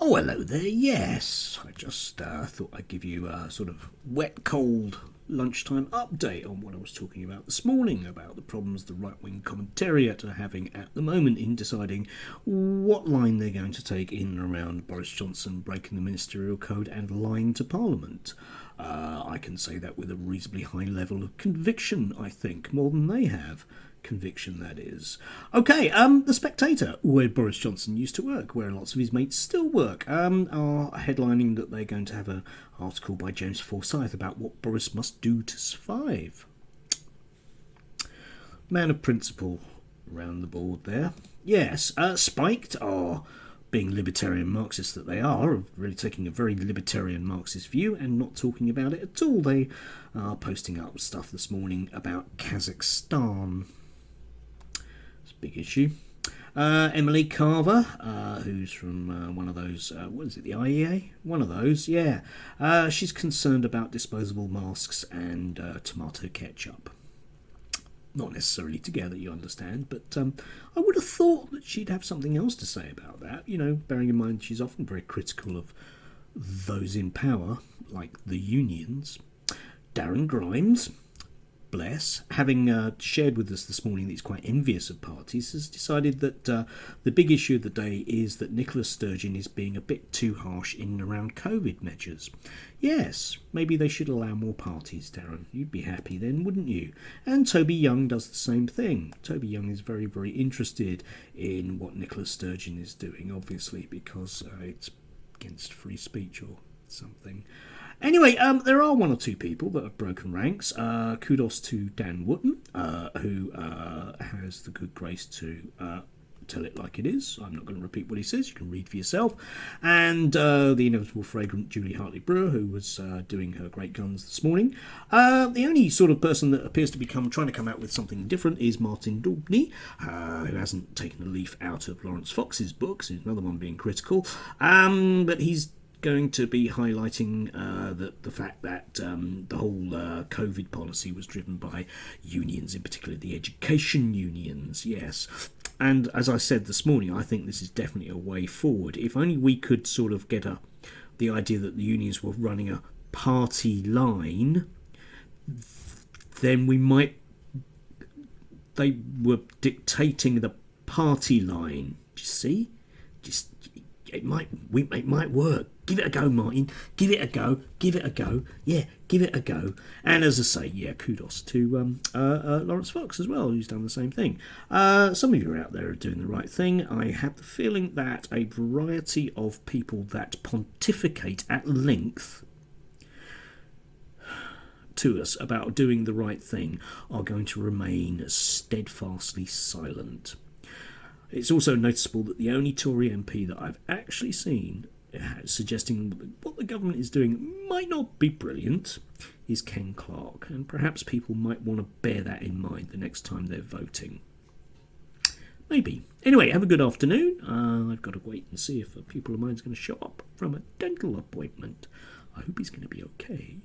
Oh, hello there, yes. I just thought I'd give you a sort of wet, cold lunchtime update on what I was talking about this morning, about the problems the right-wing commentariat are having at the moment in deciding what line they're going to take in and around Boris Johnson breaking the ministerial code and lying to Parliament. I can say that with a reasonably high level of conviction, I think, more than they have. Conviction, that is. Okay, the Spectator, where Boris Johnson used to work, where lots of his mates still work, are headlining that they're going to have an article by James Forsyth about what Boris must do to survive. Man of principle round the board there. Yes, Spiked are, being libertarian Marxists that they are really taking a very libertarian Marxist view and not talking about it at all. They are posting up stuff this morning about Kazakhstan. Big issue. Emily Carver, who's from one of those, what is it, the IEA? One of those, yeah. She's concerned about disposable masks and tomato ketchup. Not necessarily together, you understand, but I would have thought that she'd have something else to say about that, you know, bearing in mind she's often very critical of those in power, like the unions. Darren Grimes, bless, having shared with us this morning that he's quite envious of parties, has decided that the big issue of the day is that Nicola Sturgeon is being a bit too harsh in and around COVID measures. Yes, maybe they should allow more parties, Darren. You'd be happy then, wouldn't you? And Toby Young does the same thing. Toby Young is very, very interested in what Nicola Sturgeon is doing, obviously, because it's against free speech or something. Anyway, there are one or two people that have broken ranks. Kudos to Dan Wooten, who has the good grace to tell it like it is. I'm not going to repeat what he says. You can read for yourself. And the inevitable fragrant Julie Hartley-Brewer, who was doing her great guns this morning. The only sort of person that appears to be trying to come out with something different is Martin Daubney, who hasn't taken a leaf out of Lawrence Fox's books. He's another one being critical. But he's going to be highlighting the fact that the whole COVID policy was driven by unions, in particular the education unions, yes. And as I said this morning, I think this is definitely a way forward. If only we could sort of get the idea that the unions were running a party line, then they were dictating the party line. Do you see? It might work. Give it a go, Martin. Give it a go. Give it a go. Yeah, give it a go. And as I say, yeah, kudos to Lawrence Fox as well, who's done the same thing. Some of you out there are doing the right thing. I have the feeling that a variety of people that pontificate at length to us about doing the right thing are going to remain steadfastly silent. It's also noticeable that the only Tory MP that I've actually seen suggesting what the government is doing might not be brilliant is Ken Clarke, and perhaps people might want to bear that in mind the next time they're voting. Maybe. Anyway, have a good afternoon. I've got to wait and see if a pupil of mine is going to show up from a dental appointment. I hope he's going to be okay.